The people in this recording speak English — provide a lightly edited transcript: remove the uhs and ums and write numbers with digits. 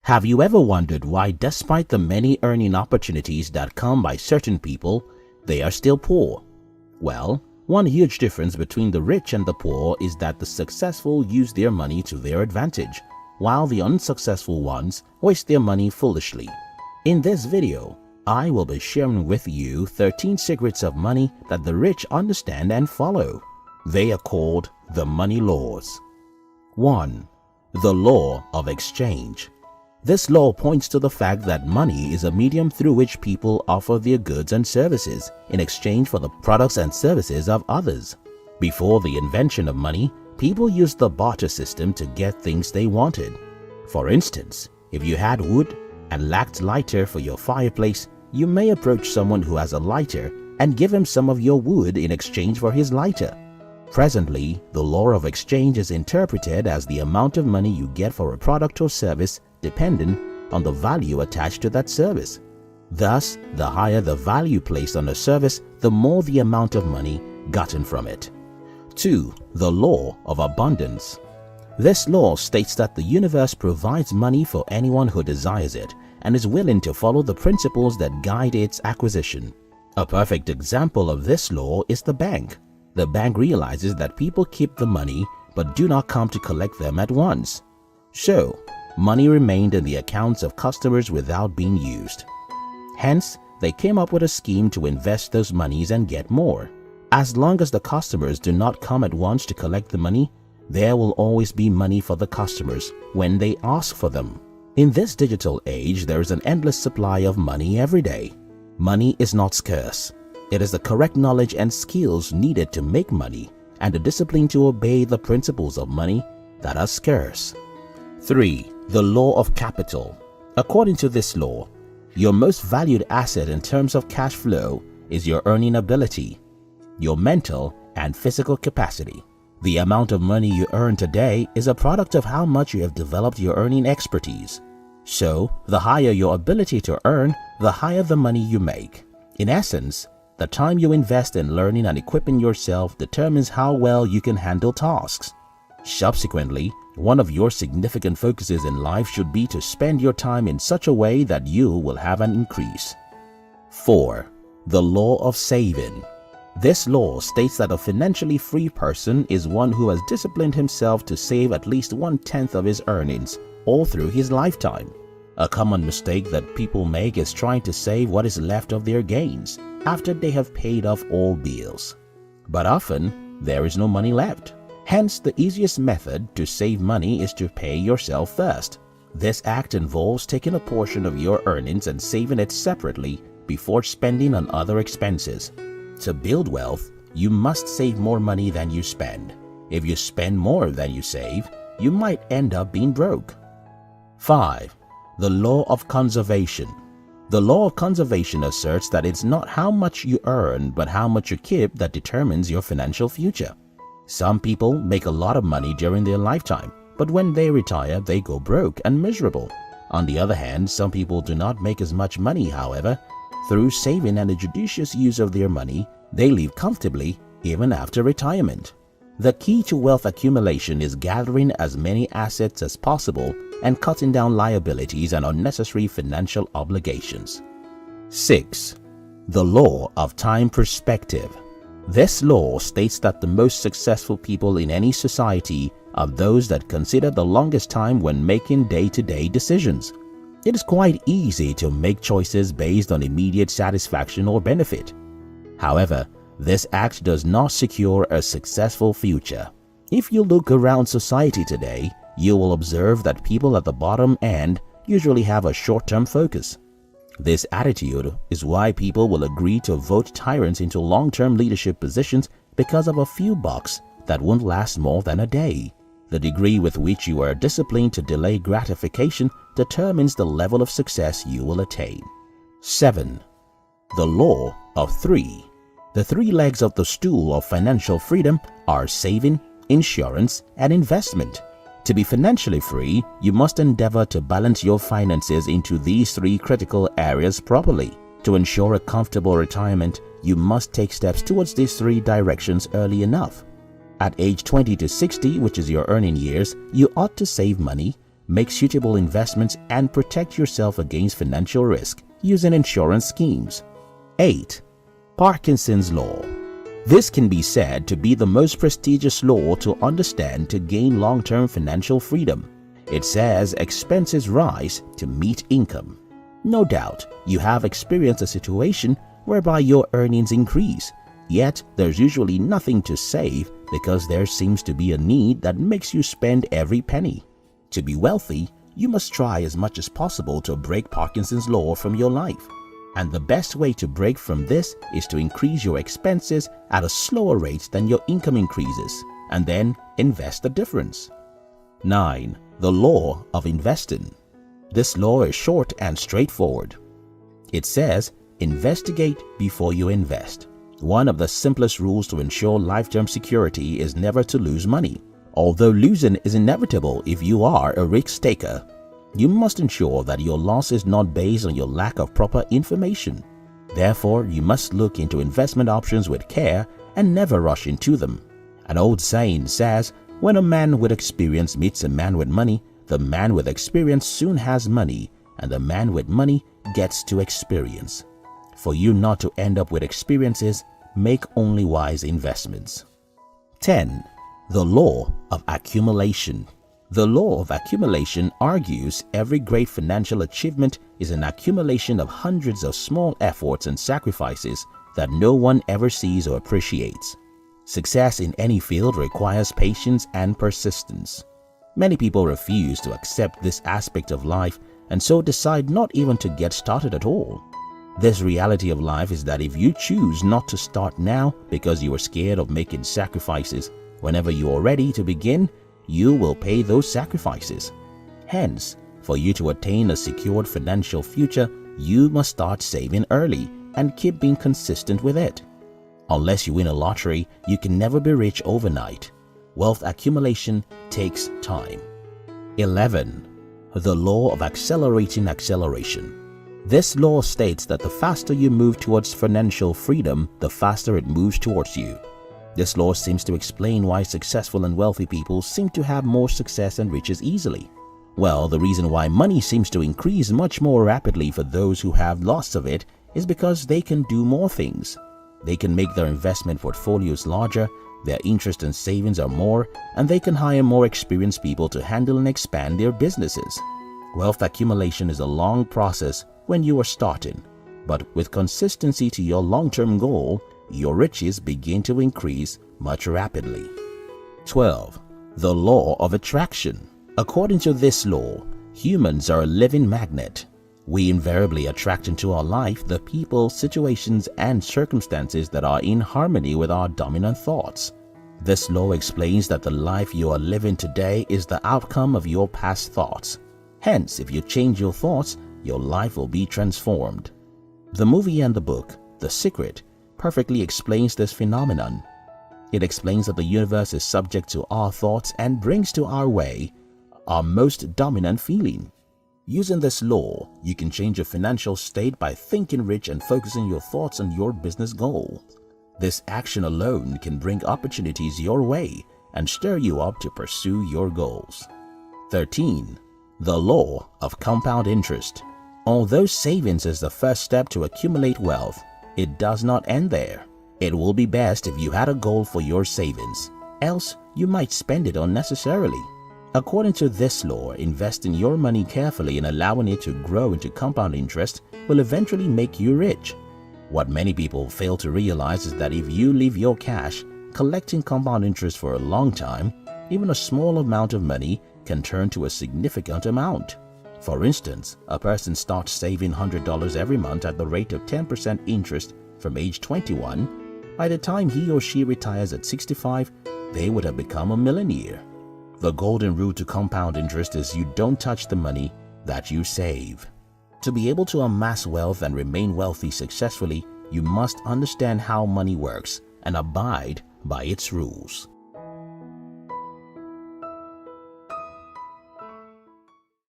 Have you ever wondered why, despite the many earning opportunities that come by certain people, they are still poor? Well, one huge difference between the rich and the poor is that the successful use their money to their advantage, while the unsuccessful ones waste their money foolishly. In this video, I will be sharing with you 13 secrets of money that the rich understand and follow. They are called the money laws. 1. The law of exchange. This law points to the fact that money is a medium through which people offer their goods and services in exchange for the products and services of others. Before the invention of money, people used the barter system to get things they wanted. For instance, if you had wood and lacked lighter for your fireplace, you may approach someone who has a lighter and give him some of your wood in exchange for his lighter. Presently, the law of exchange is interpreted as the amount of money you get for a product or service dependent on the value attached to that service. Thus, the higher the value placed on a service, the more the amount of money gotten from it. 2. The law of abundance. This law states that the universe provides money for anyone who desires it and is willing to follow the principles that guide its acquisition. A perfect example of this law is the bank. The bank realizes that people keep the money but do not come to collect them at once. So, money remained in the accounts of customers without being used. Hence, they came up with a scheme to invest those monies and get more. As long as the customers do not come at once to collect the money, there will always be money for the customers when they ask for them. In this digital age, there is an endless supply of money every day. Money is not scarce. It is the correct knowledge and skills needed to make money and the discipline to obey the principles of money that are scarce. 3. The law of capital. According to this law, your most valued asset in terms of cash flow is your earning ability, your mental and physical capacity. The amount of money you earn today is a product of how much you have developed your earning expertise. So, the higher your ability to earn, the higher the money you make. In essence, the time you invest in learning and equipping yourself determines how well you can handle tasks. Subsequently, one of your significant focuses in life should be to spend your time in such a way that you will have an increase. 4. The law of saving. This law states that a financially free person is one who has disciplined himself to save at least 1/10 of his earnings all through his lifetime. A common mistake that people make is trying to save what is left of their gains after they have paid off all bills. But often, there is no money left. Hence, the easiest method to save money is to pay yourself first. This act involves taking a portion of your earnings and saving it separately before spending on other expenses. To build wealth, you must save more money than you spend. If you spend more than you save, you might end up being broke. 5. The law of conservation. The law of conservation asserts that it's not how much you earn but how much you keep that determines your financial future. Some people make a lot of money during their lifetime, but when they retire, they go broke and miserable. On the other hand, some people do not make as much money, however. Through saving and a judicious use of their money, they live comfortably even after retirement. The key to wealth accumulation is gathering as many assets as possible and cutting down liabilities and unnecessary financial obligations. 6. The law of time perspective. This law states that the most successful people in any society are those that consider the longest time when making day-to-day decisions. It is quite easy to make choices based on immediate satisfaction or benefit. However, this act does not secure a successful future. If you look around society today, you will observe that people at the bottom end usually have a short-term focus. This attitude is why people will agree to vote tyrants into long-term leadership positions because of a few bucks that won't last more than a day. The degree with which you are disciplined to delay gratification determines the level of success you will attain. 7. The law of 3. The 3 legs of the stool of financial freedom are saving, insurance, and investment. To be financially free, you must endeavor to balance your finances into these 3 critical areas properly. To ensure a comfortable retirement, you must take steps towards these 3 directions early enough. At age 20 to 60, which is your earning years, you ought to save money, Make suitable investments and protect yourself against financial risk using insurance schemes. 8. Parkinson's Law. This can be said to be the most prestigious law to understand to gain long-term financial freedom. It says expenses rise to meet income. No doubt, you have experienced a situation whereby your earnings increase, yet there's usually nothing to save because there seems to be a need that makes you spend every penny. To be wealthy, you must try as much as possible to break Parkinson's Law from your life. And the best way to break from this is to increase your expenses at a slower rate than your income increases, and then invest the difference. 9. The Law of Investing. This law is short and straightforward. It says, investigate before you invest. One of the simplest rules to ensure lifetime security is never to lose money. Although losing is inevitable if you are a risk taker, you must ensure that your loss is not based on your lack of proper information. Therefore, you must look into investment options with care and never rush into them. An old saying says, when a man with experience meets a man with money, the man with experience soon has money, and the man with money gets to experience. For you not to end up with experiences, make only wise investments. 10. The Law of Accumulation. The law of accumulation argues every great financial achievement is an accumulation of hundreds of small efforts and sacrifices that no one ever sees or appreciates. Success in any field requires patience and persistence. Many people refuse to accept this aspect of life and so decide not even to get started at all. This reality of life is that if you choose not to start now because you are scared of making sacrifices, whenever you are ready to begin, you will pay those sacrifices. Hence, for you to attain a secured financial future, you must start saving early and keep being consistent with it. Unless you win a lottery, you can never be rich overnight. Wealth accumulation takes time. 11. The Law of Accelerating Acceleration. This law states that the faster you move towards financial freedom, the faster it moves towards you. This law seems to explain why successful and wealthy people seem to have more success and riches easily. Well, the reason why money seems to increase much more rapidly for those who have lots of it is because they can do more things. They can make their investment portfolios larger, their interest and savings are more, and they can hire more experienced people to handle and expand their businesses. Wealth accumulation is a long process when you are starting, but with consistency to your long-term goal, your riches begin to increase much rapidly. 12. The Law of Attraction. According to this law, humans are a living magnet. We invariably attract into our life the people, situations, and circumstances that are in harmony with our dominant thoughts. This law explains that the life you are living today is the outcome of your past thoughts. Hence, if you change your thoughts, your life will be transformed. The movie and the book, The Secret, perfectly explains this phenomenon. It explains that the universe is subject to our thoughts and brings to our way our most dominant feeling. Using this law, you can change your financial state by thinking rich and focusing your thoughts on your business goal. This action alone can bring opportunities your way and stir you up to pursue your goals. 13. The Law of Compound Interest. Although savings is the first step to accumulate wealth, it does not end there. It will be best if you had a goal for your savings, else you might spend it unnecessarily. According to this law, investing your money carefully and allowing it to grow into compound interest will eventually make you rich. What many people fail to realize is that if you leave your cash collecting compound interest for a long time, even a small amount of money can turn to a significant amount. For instance, a person starts saving $100 every month at the rate of 10% interest from age 21. By the time he or she retires at 65, they would have become a millionaire. The golden rule to compound interest is you don't touch the money that you save. To be able to amass wealth and remain wealthy successfully, you must understand how money works and abide by its rules.